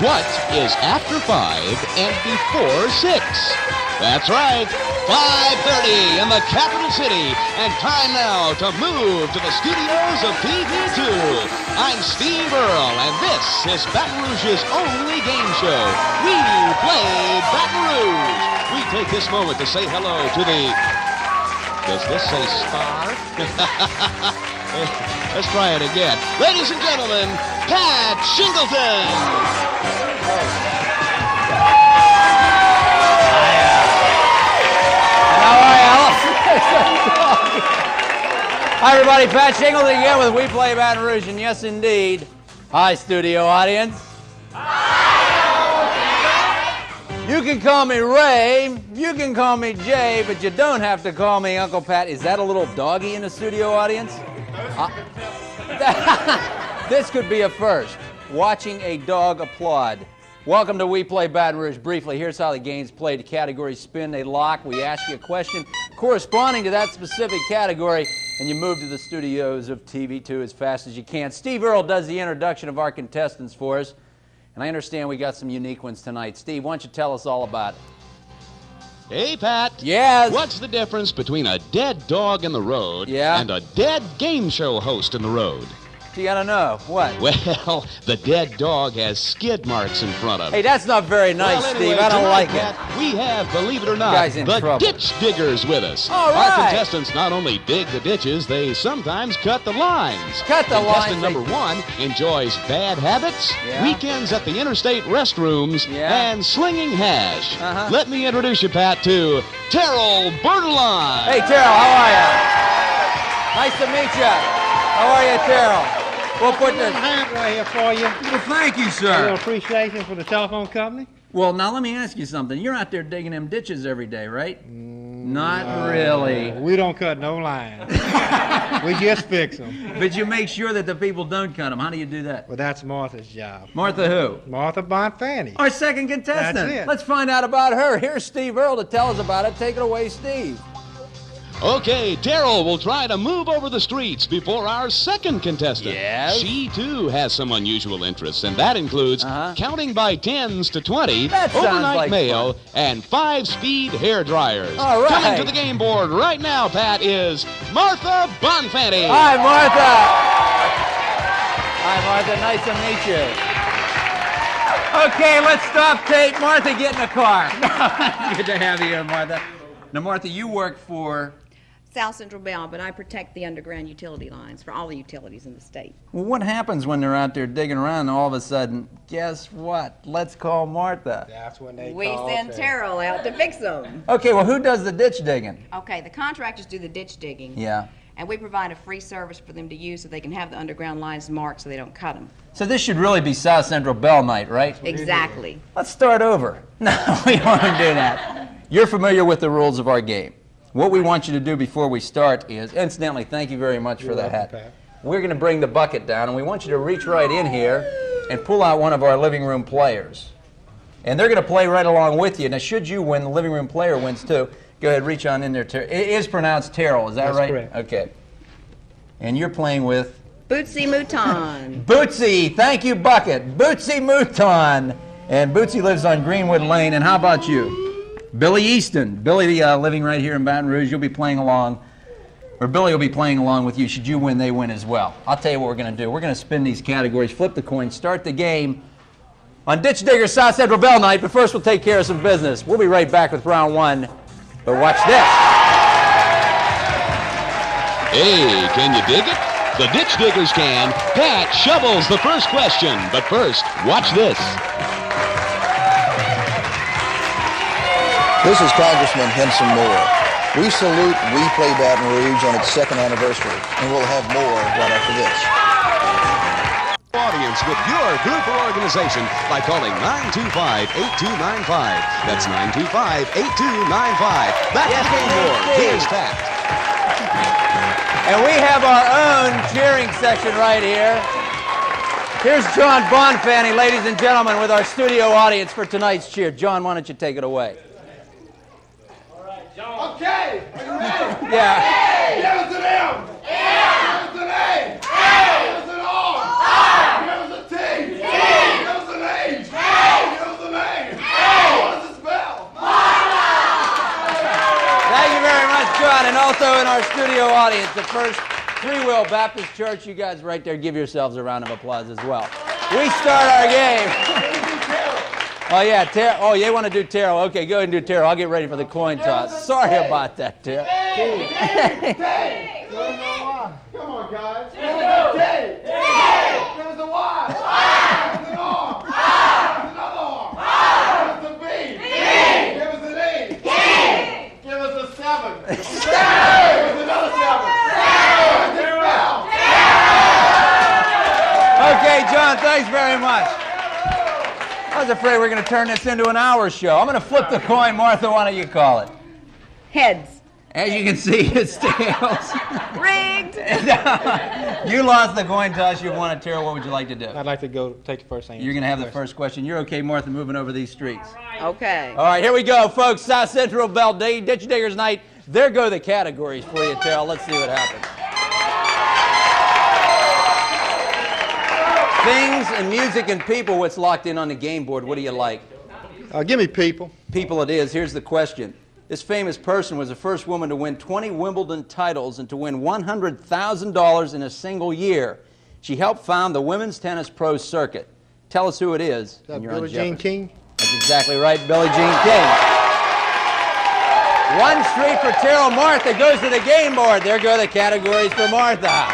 What is after 5 and before 6? That's right, 5:30 in the capital city, and time now to move to the studios of TV2. I'm Steve Earle, and this is Baton Rouge's only game show, We Play Baton Rouge. We take this moment to say hello to the... Does this say star? Let's try it again. Ladies and gentlemen, Pat Shingleton. Hi, everybody. Pat Shingleton again with WePlay Baton Rouge, and yes, indeed. Hi, studio audience. You can call me Ray, you can call me Jay, but you don't have to call me Uncle Pat. Is that a little doggy in the studio audience? This could be a first. Watching a dog applaud. Welcome to We Play Baton Rouge. Briefly, here's how the game's played. The categories spin, they lock. We ask you a question corresponding to that specific category, and you move to the studios of TV2 as fast as you can. Steve Earle does the introduction of our contestants for us, and I understand we got some unique ones tonight. Steve, why don't you tell us all about it? Hey, Pat. Yes? What's the difference between a dead dog in the road and a dead game show host in the road? You gotta know. What? Well, the dead dog has skid marks in front of it. Hey, that's not very nice, well, anyway, Steve. I don't like Pat, it. We have, believe it or not, the trouble. Ditch diggers with us. All right. Our contestants not only dig the ditches, they sometimes cut the lines. Cut the lines. Contestant number 1 enjoys bad habits, weekends at the interstate restrooms, and slinging hash. Let me introduce you, Pat, to Terrell Bertelon. Hey, Terrell, how are you? Nice to meet you. How are you, Terrell? We'll put this hand right here for you. Well, thank you, sir. A little appreciation for the telephone company. Well, now let me ask you something. You're out there digging them ditches every day, right? Not really. We don't cut no lines. We just fix them. But you make sure that the people don't cut them. How do you do that? Well, that's Martha's job. Martha who? Martha Bonfatti. Our second contestant. That's it. Let's find out about her. Here's Steve Earle to tell us about it. Take it away, Steve. Okay, Terrell will try to move over the streets before our second contestant. Yes? She, too, has some unusual interests, and that includes counting by 10s to 20, overnight like mail, and 5-speed hair dryers. All right. Coming to the game board right now, Pat, is Martha Bonfatti. Hi, Martha. Hi, Martha. Nice to meet you. Okay, let's stop tape. Martha, get in the car. Good to have you here, Martha. Now, Martha, you work for... South Central Bell, but I protect the underground utility lines for all the utilities in the state. Well, what happens when they're out there digging around and all of a sudden, guess what? Let's call Martha. That's when they We call send Terrell out to fix them. Okay, well, who does the ditch digging? Okay, the contractors do the ditch digging. Yeah. And we provide a free service for them to use so they can have the underground lines marked so they don't cut them. So this should really be South Central Bell night, right? Exactly. Let's start over. No, we don't want to do that. You're familiar with the rules of our game. What we want you to do before we start is, incidentally, thank you very much for the hat. Pat. We're going to bring the bucket down, and we want you to reach right in here and pull out one of our living room players. And they're going to play right along with you. Now, should you win, the living room player wins too. Go ahead, reach on in there. It is pronounced Terrell, is that right? That's correct. Okay. And you're playing with? Bootsy Mouton. Bootsy. Thank you, Bucket. Bootsy Mouton. And Bootsy lives on Greenwood Lane. And how about you? Billy Easton. Billy, living right here in Baton Rouge, you'll be playing along, or Billy will be playing along with you. Should you win, they win as well. I'll tell you what we're going to do. We're going to spin these categories, flip the coin, start the game on Ditch Digger South Central Bell night, but first we'll take care of some business. We'll be right back with round 1, but watch this. Hey, can you dig it? The Ditch Diggers can. Pat shovels the first question, but first, watch this. This is Congressman Henson Moore. We salute We Play Baton Rouge on its 2nd anniversary, and we'll have more right after this. Audience with your group or organization by calling 925-8295. That's 925-8295. Back to the game board. Here's Pat. And we have our own cheering section right here. Here's John Bonfatti, ladies and gentlemen, with our studio audience for tonight's cheer. John, why don't you take it away? Okay, are you ready? Yeah. Hey, give us an M. Give us an A. Give us an R. Give us a T. Give us an H. John, and also in our studio audience, the First Free Will Baptist Church. You guys right there, give yourselves a round of applause as well. We start our game. Oh, yeah, Terrell. Oh, you want to do Terrell? Okay, go ahead and do Terrell. I'll get ready for the coin toss. Sorry about that, Terrell. Come on, guys. Give us a Y. Give us an R. Give us another R. Give us a B. Give us an E. Give us a 7. Give us another 7. Okay, John, thanks very much. I was afraid we were going to turn this into an hour show. I'm going to flip the coin. Martha, why don't you call it? Heads. As you can see, it's tails. Rigged. You lost the coin toss. You've won it, Terrell. What would you like to do? I'd like to go take the first thing. You're going to have the first question. You're okay, Martha, moving over these streets. Okay. All right, here we go, folks. South Central Bell Day, Ditch Diggers Night. There go the categories for you, Terrell. Let's see what happens. Things and music and people, what's locked in on the game board. What do you like? Give me people. People it is. Here's the question. This famous person was the first woman to win 20 Wimbledon titles and to win $100,000 in a single year. She helped found the women's tennis pro circuit. Tell us who it is. Is that and you're Billie on Jean Jeopardy. King? That's exactly right, Billie Jean King. One street for Terrell. Martha goes to the game board. There go the categories for Martha.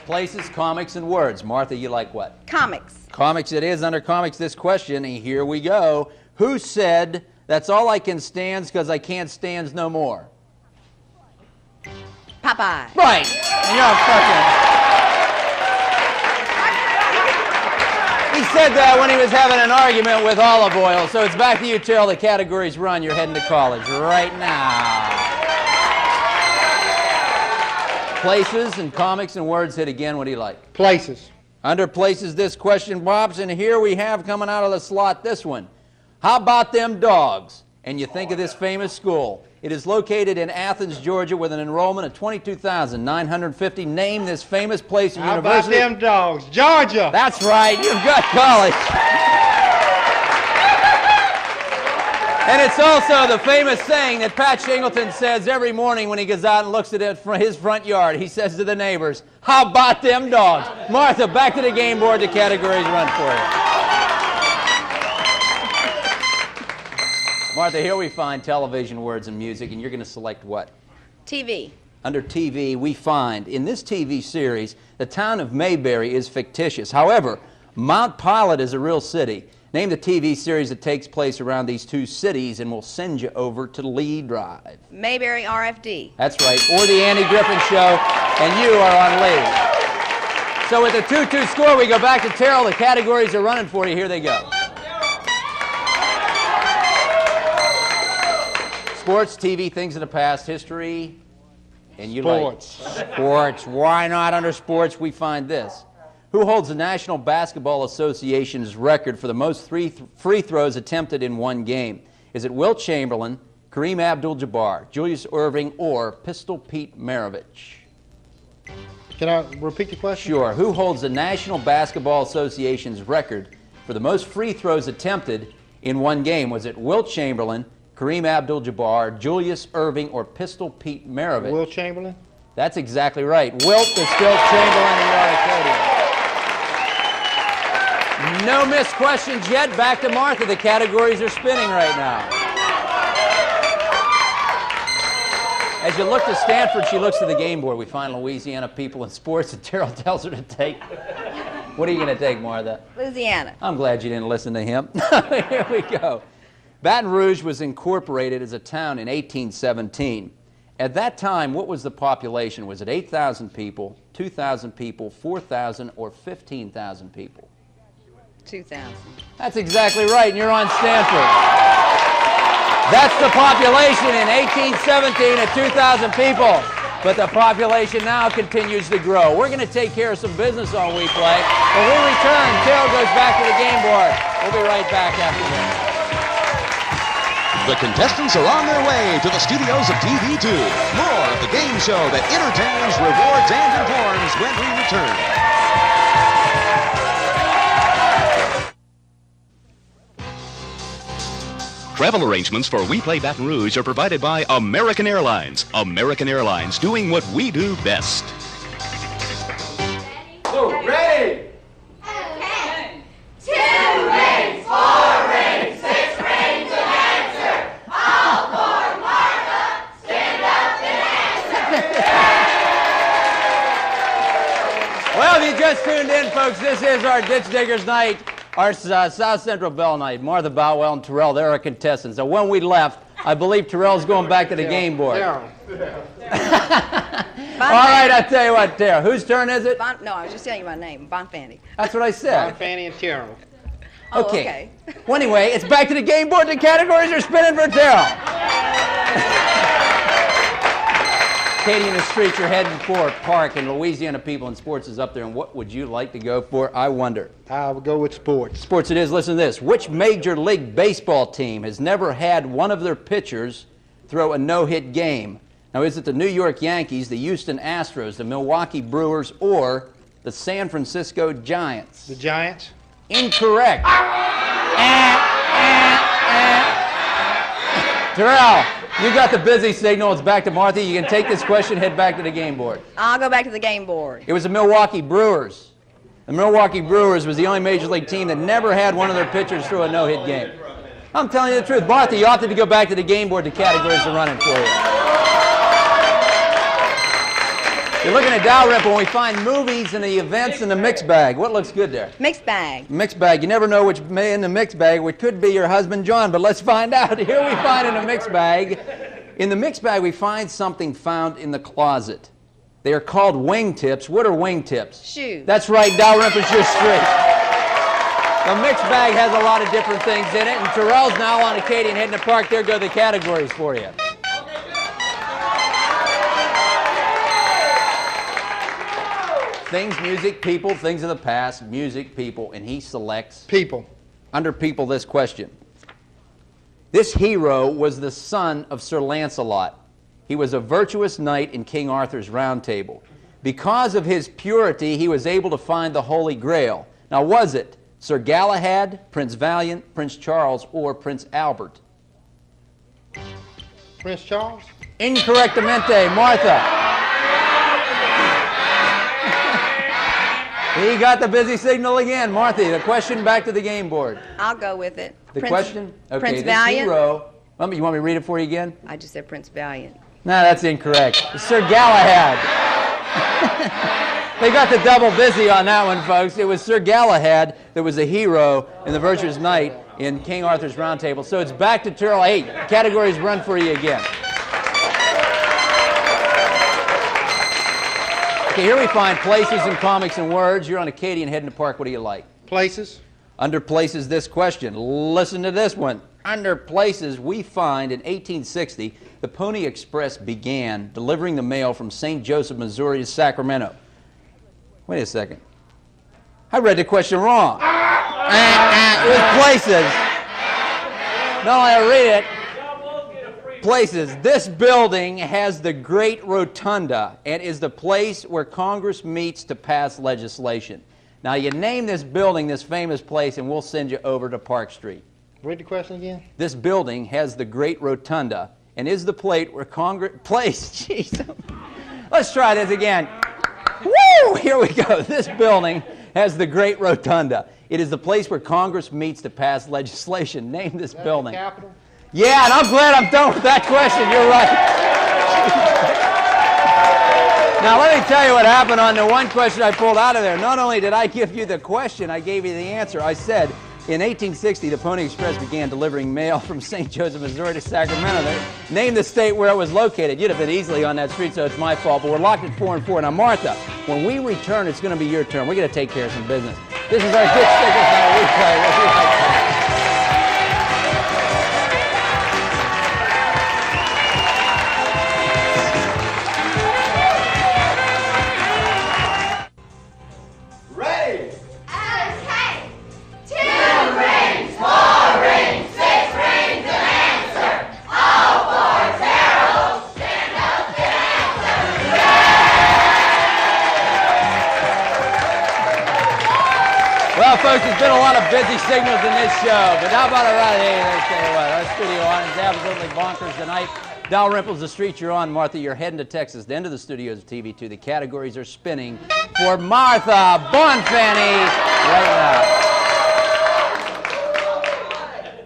Places, comics, and words. Martha, you like what? Comics. Comics it is. Under comics, this question, and here we go. Who said, "That's all I can stands because I can't stands no more"? Popeye. Right. You're fucking... He said that when he was having an argument with olive oil. So it's back to you, Terrell. The categories run. You're heading to college right now. Places and comics and words hit again. What do you like? Places. Under places, this question, Bobs, and here we have coming out of the slot this one. How about them dogs? And you think of this famous school. It is located in Athens, Georgia, with an enrollment of 22,950. Name this famous place and How about university. them dogs? Georgia. That's right. You've got college. And it's also the famous saying that Pat Shingleton says every morning when he goes out and looks at his front yard. He says to the neighbors, "How about them dogs?" Martha, back to the game board. The categories run for you. Martha, here we find television, words, and music, and you're going to select what? TV. Under TV, we find, in this TV series, the town of Mayberry is fictitious. However, Mount Pilot is a real city. Name the TV series that takes place around these two cities, and we'll send you over to Lee Drive. Mayberry RFD. That's right, or the Andy Griffin Show, and you are on Lee. So with the 2-2 score, we go back to Terrell. The categories are running for you. Here they go. Sports, TV, things in the past, history, and you Sports. like sports. Why not? Under sports, we find this. Who holds the National Basketball Association's record for the most free throws attempted in one game? Is it Wilt Chamberlain, Kareem Abdul-Jabbar, Julius Erving, or Pistol Pete Maravich? Can I repeat the question? Sure. Who holds the National Basketball Association's record for the most free throws attempted in one game? Was it Wilt Chamberlain, Kareem Abdul-Jabbar, Julius Erving, or Pistol Pete Maravich? Will Chamberlain? That's exactly right. Wilt is still Chamberlain and Arcadia. No missed questions yet. Back to Martha. The categories are spinning right now. As you look to Stanford, she looks to the game board. We find Louisiana people in sports, and Terrell tells her to take. What are you going to take, Martha? Louisiana. I'm glad you didn't listen to him. Here we go. Baton Rouge was incorporated as a town in 1817. At that time, what was the population? Was it 8,000 people, 2,000 people, 4,000, or 15,000 people? 2,000. That's exactly right, and you're on Stanford. That's the population in 1817 at 2,000 people. But the population now continues to grow. We're going to take care of some business on WePlay. When we return, Terrell goes back to the game board. We'll be right back after this. The contestants are on their way to the studios of TV2. More of the game show that entertains, rewards, and informs when we return. Travel arrangements for WePlay Baton Rouge are provided by American Airlines. American Airlines, doing what we do best. So, ready! Okay. 2 rings, 4 rings, 6 rings, and answer. All for Martha. Stand up and answer. Well, if you just tuned in, folks, this is our Ditch Diggers night, our South Central Bell night. Martha Boutwell and Terrell, they're our contestants. So when we left, I believe Terrell's going back to the game board. All right, I'll tell you what, Terrell. Whose turn is it? No, I was just telling you my name, Bonfatti. That's what I said. Bonfatti and Terrell. Oh, Okay. Well, anyway, it's back to the game board. The categories are spinning for Terrell. Katie in the streets, you're heading for Park, and Louisiana People and Sports is up there. And what would you like to go for? I wonder. I will go with sports. Sports it is. Listen to this. Which Major League Baseball team has never had one of their pitchers throw a no-hit game? Now, is it the New York Yankees, the Houston Astros, the Milwaukee Brewers, or the San Francisco Giants? The Giants. Incorrect. Terrell, you got the busy signal. It's back to Martha. You can take this question, head back to the game board. I'll go back to the game board. It was the Milwaukee Brewers. The Milwaukee Brewers was the only Major League team that never had one of their pitchers throw a no-hit game. I'm telling you the truth. Martha, you opted to go back to the game board. The categories are running for you. You're looking at Dalrymple when we find movies and the events in the mixed bag. What looks good there? Mixed bag. Mixed bag. You never know which in the mixed bag, which could be your husband John, but let's find out. Here we find in the mixed bag. In the mixed bag, we find something found in the closet. They are called wingtips. What are wingtips? Shoes. That's right, Dalrymple's your street. The mixed bag has a lot of different things in it, and Terrell's now on to Katie and heading to Park. There go the categories for you. Things, music, people, things of the past, music, people, and he selects people. Under people this question. This hero was the son of Sir Lancelot. He was a virtuous knight in King Arthur's Round Table. Because of his purity, he was able to find the Holy Grail. Now, was it Sir Galahad, Prince Valiant, Prince Charles, or Prince Albert? Prince Charles? Incorrectamente, Martha. He got the busy signal again. Martha, the question back to the game board. I'll go with it. The question? Okay, Prince this Valiant? hero. You want me to read it for you again? I just said Prince Valiant. No, that's incorrect. Sir Galahad. They got the double busy on that one, folks. It was Sir Galahad that was the hero in the virtuous knight in King Arthur's Round Table. So it's back to Terrell. Hey, categories run for you again. Okay, here we find places and comics and words. You're on Acadian heading to Park. What do you like? Places. Under places, this question. Listen to this one. Under places, we find in 1860, the Pony Express began delivering the mail from St. Joseph, Missouri to Sacramento. Wait a second. I read the question wrong. It was places. No, I read it. Places. This building has the Great Rotunda and is the place where Congress meets to pass legislation. Now, you name this building, this famous place, and we'll send you over to Park Street. Read the question again. This building has the Great Rotunda and is the place where Congress... Jeez. Let's try this again. Woo! Here we go. This building has the Great Rotunda. It is the place where Congress meets to pass legislation. Name this building. The Capitol? Yeah, and I'm glad I'm done with that question. You're right. Now, let me tell you what happened on the one question I pulled out of there. Not only did I give you the question, I gave you the answer. I said, in 1860, the Pony Express began delivering mail from St. Joseph, Missouri to Sacramento. They named the state where it was located. You'd have been easily on that street, so it's my fault. But we're locked at 4-4. Now, Martha, when we return, it's going to be your turn. We're going to take care of some business. This is our Ditch Diggers Night Replay. We'll be right back. Well, folks, there's been a lot of busy signals in this show, but how about a right here? Let's tell you what. Let's studio audience. Absolutely bonkers tonight. Dalrymple's the street you're on, Martha. You're heading to Texas, the end of the studios of TV2. The categories are spinning for Martha Bonfatti right now.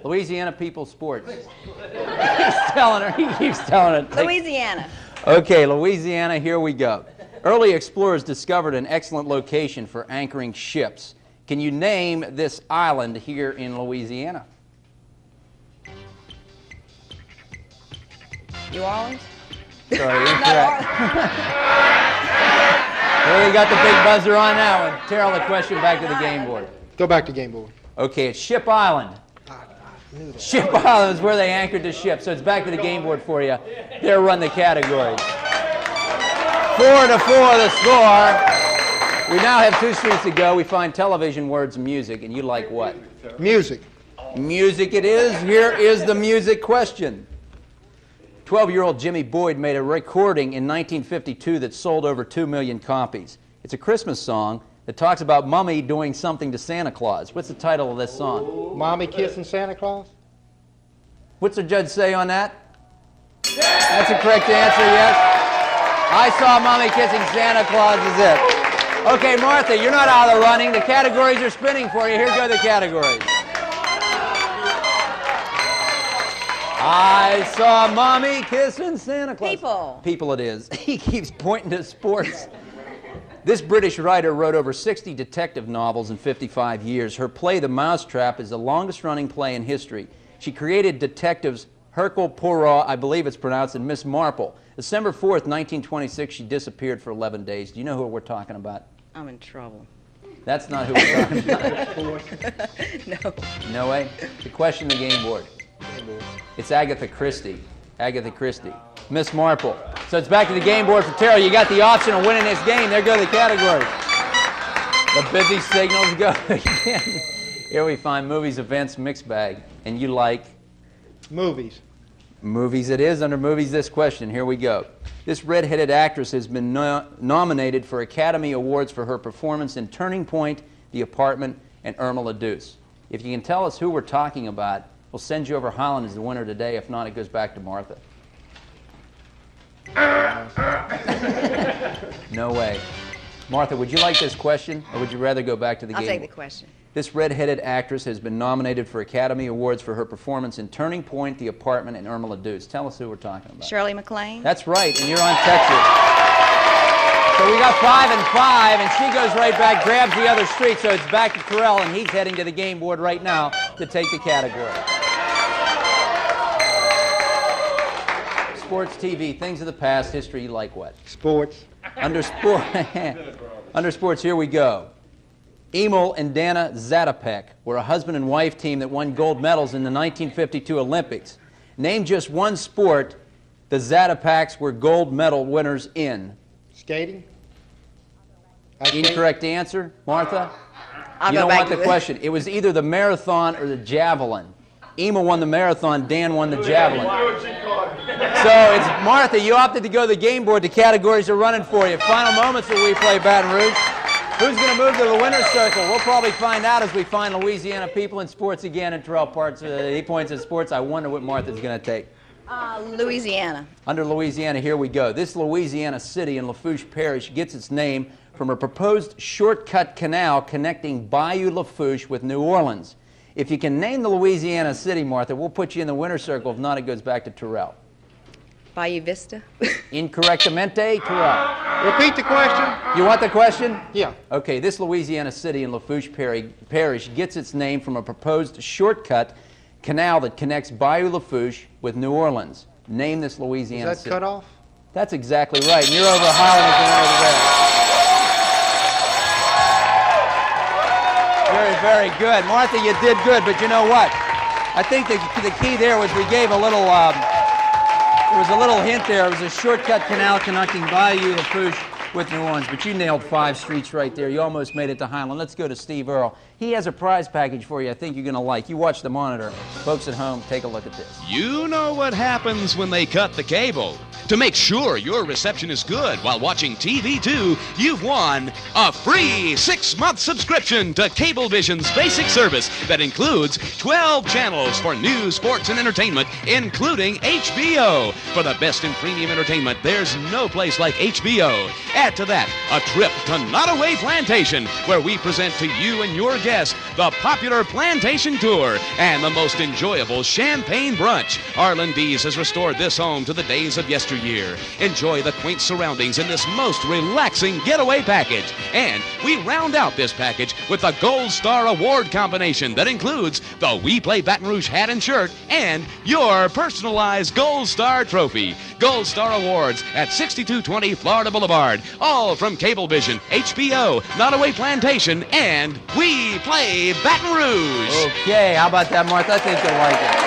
Louisiana People Sports. He's telling her. He keeps telling her. Louisiana. Okay, Louisiana, here we go. Early explorers discovered an excellent location for anchoring ships. Can you name this island here in Louisiana? New Orleans? Sorry, incorrect. Well, you got the big buzzer on that one. Terrell, the question back to the game board. Go back to game board. Okay, it's Ship Island. Ship Island is where they anchored the ship, so it's back to the game board for you. There run the categories. 4-4 the score. We now have 2 streets to go. We find television, words, music, and you like what? Music. Music it is. Here is the music question. 12-year-old Jimmy Boyd made a recording in 1952 that sold over 2 million copies. It's a Christmas song that talks about Mummy doing something to Santa Claus. What's the title of this song? Mommy kissing Santa Claus? What's the judge say on that? That's a correct answer, yes. I saw Mommy kissing Santa Claus is it. Okay, Martha, you're not out of the running. The categories are spinning for you. Here go the categories. I saw Mommy kissing Santa Claus. People. People it is. He keeps pointing to sports. This British writer wrote over 60 detective novels in 55 years. Her play, The Mousetrap, is the longest-running play in history. She created detectives Hercule Poirot, I believe it's pronounced, and Miss Marple. December 4th, 1926, she disappeared for 11 days. Do you know who we're talking about? I'm in trouble. That's not who we're talking about. No. No way? The question, the game board. It's Agatha Christie. Agatha Christie. Miss Marple. So it's back to the game board for Terrell. You got the option of winning this game. There go the categories. The busy signals go again. Here we find movies, events, mixed bag. And you like? Movies. Movies it is. Under movies, this question. Here we go. This red-headed actress has been nominated for Academy Awards for her performance in Turning Point, The Apartment, and Irma la Douce. If you can tell us who we're talking about, we'll send you over Holland as the winner today. If not, it goes back to Martha. No way. Martha, would you like this question, or would you rather go back to the game? I'll take the question. This red-headed actress has been nominated for Academy Awards for her performance in Turning Point, The Apartment, and Irma la Douce. Tell us who we're talking about. Shirley MacLaine? That's right, and you're on Texas. So we got 5 and 5, and she goes right back, grabs the other street, so it's back to Terrell, and he's heading to the game board right now to take the category. Sports TV, things of the past, history, you like what? Sports. Under sports, here we go. Emil and Dana Zatopek were a husband and wife team that won gold medals in the 1952 Olympics. Name just one sport the Zatopeks were gold medal winners in. Skating. Incorrect answer, Martha? I'll you go don't back want to the it. question. It was either the marathon or the javelin. Emil won the marathon, Dan won the javelin. So it's Martha, you opted to go to the game board. The categories are running for you. Final moments of WePlay Baton Rouge. Who's going to move to the winner's circle? We'll probably find out as we find Louisiana people in sports again. And Terrell parts, he points at sports. I wonder what Martha's going to take. Louisiana. Under Louisiana, here we go. This Louisiana city in Lafourche Parish gets its name from a proposed shortcut canal connecting Bayou Lafourche with New Orleans. If you can name the Louisiana city, Martha, we'll put you in the winner's circle. If not, it goes back to Terrell. Bayou Vista. Incorrectamente, Terrell. Repeat the question. You want the question? Yeah. Okay, this Louisiana city in Lafourche Parish gets its name from a proposed shortcut canal that connects Bayou Lafourche with New Orleans. Name this Louisiana Is that city. cut off? That's exactly right. And you're over Highland as the winner today. Very, very good. Martha, you did good, but you know what? I think the key there was we gave a little, there was a little hint there. It was a shortcut canal connecting Bayou Lafourche with New Orleans, but you nailed 5 streets right there. You almost made it to Highland. Let's go to Steve Earle. He has a prize package for you I think you're going to like. You watch the monitor. Folks at home, take a look at this. You know what happens when they cut the cable. To make sure your reception is good while watching TV2, you've won a free 6-month subscription to Cablevision's basic service that includes 12 channels for news, sports, and entertainment, including HBO. For the best in premium entertainment, there's no place like HBO. Add to that a trip to Nottoway Plantation, where we present to you and your guests the popular Plantation Tour and the most enjoyable champagne brunch. Arlen Dees has restored this home to the days of yesteryear. Enjoy the quaint surroundings in this most relaxing getaway package. And we round out this package with the Gold Star Award combination that includes the WePlay Baton Rouge hat and shirt and your personalized Gold Star trophy. Gold Star Awards at 6220 Florida Boulevard. All from Cablevision, HBO, Nottoway Plantation, and WePlay Baton Rouge. Okay, how about that, Martha? I think you'll like it.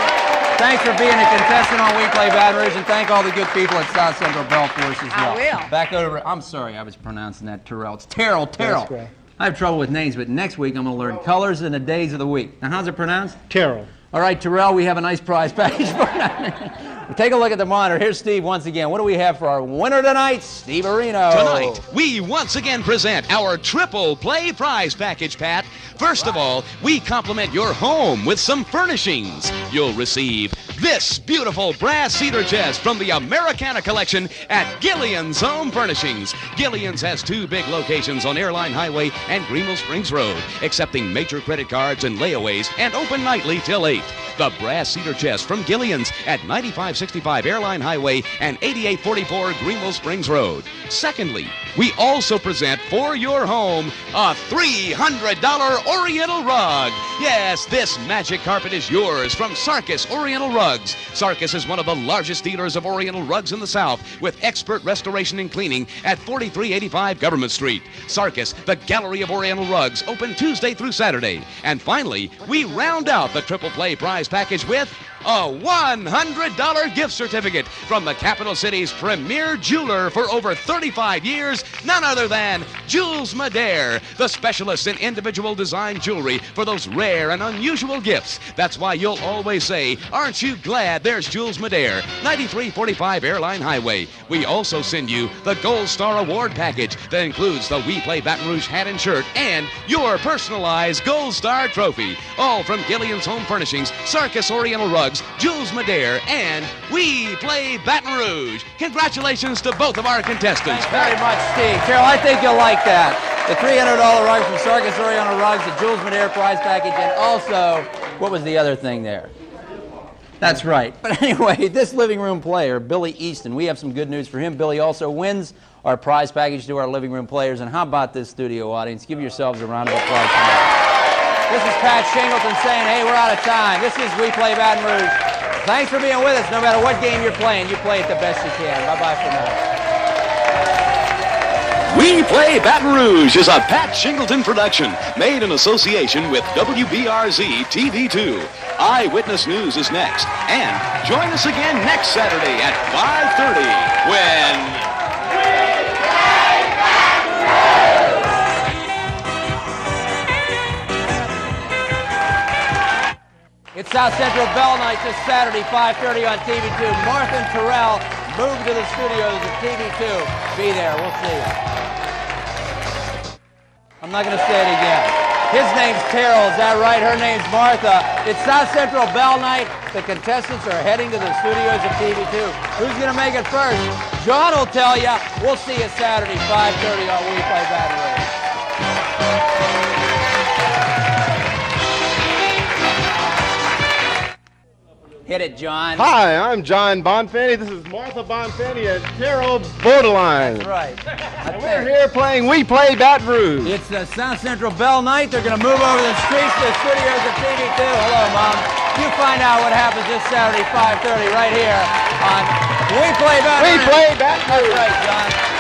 Thanks for being a contestant on WePlay Baton Rouge, and thank all the good people at South Central Bell Force as well. I will. Back over. I'm sorry, I was pronouncing that Terrell. It's Terrell. That's great. I have trouble with names, but next week I'm going to learn colors and the days of the week. Now, how's it pronounced? Terrell. All right, Terrell, we have a nice prize package for you. Take a look at the monitor. Here's Steve once again. What do we have for our winner tonight? Steve Areno. Tonight, we once again present our triple play prize package, Pat. First of all, we compliment your home with some furnishings. You'll receive this beautiful brass cedar chest from the Americana collection at Gillian's Home Furnishings. Gillian's has 2 big locations on Airline Highway and Greenville Springs Road, accepting major credit cards and layaways and open nightly till 8. The brass cedar chest from Gillian's at 9565 Airline Highway and 8844 Greenville Springs Road. Secondly, we also present for your home a $300 Oriental rug. Yes, this magic carpet is yours from Sarkis Oriental Rugs. Sarkis is one of the largest dealers of Oriental rugs in the South with expert restoration and cleaning at 4385 Government Street. Sarkis, the gallery of Oriental rugs, open Tuesday through Saturday. And finally, we round out the triple play prize package with a $100 gift certificate from the capital city's premier jeweler for over 35 years, none other than Jules Madère, the specialist in individual design jewelry for those rare and unusual gifts. That's why you'll always say, aren't you glad there's Jules Madère, 9345 Airline Highway. We also send you the Gold Star Award package that includes the WePlay Baton Rouge hat and shirt and your personalized Gold Star trophy. All from Gillian's Home Furnishings, Sarkis Oriental Rugs, Jules Madère, and WePlay Baton Rouge. Congratulations to both of our contestants. Thanks very much, Steve. Carol, I think you'll like that. The $300 rug from Sarkis Oriental Rugs, the Jules Madère prize package, and also, what was the other thing there? That's right. But anyway, this living room player, Billy Easton, we have some good news for him. Billy also wins our prize package to our living room players. And how about this studio audience? Give yourselves a round of applause. This is Pat Shingleton saying, hey, we're out of time. This is WePlay Baton Rouge. Thanks for being with us. No matter what game you're playing, you play it the best you can. Bye-bye for now. WePlay Baton Rouge is a Pat Shingleton production made in association with WBRZ TV2. Eyewitness News is next. And join us again next Saturday at 5:30 when... It's South Central Bell Night this Saturday, 5:30 on TV2. Martha and Terrell move to the studios of TV2. Be there. We'll see you. I'm not going to say it again. His name's Terrell. Is that right? Her name's Martha. It's South Central Bell Night. The contestants are heading to the studios of TV2. Who's going to make it first? John will tell you. We'll see you Saturday, 5:30 on WePlay Baton Rouge. Hit it, John. Hi, I'm John Bonfatti. This is Martha Bonfatti and Terrell Borderline. That's right. And we're here playing WePlay Baton Rouge. It's the South Central Bell Night. They're going to move over the streets to the studios of TV2. Hello, Mom. You find out what happens this Saturday, 5:30, right here on WePlay Baton Rouge. WePlay Baton Rouge. That's right, John.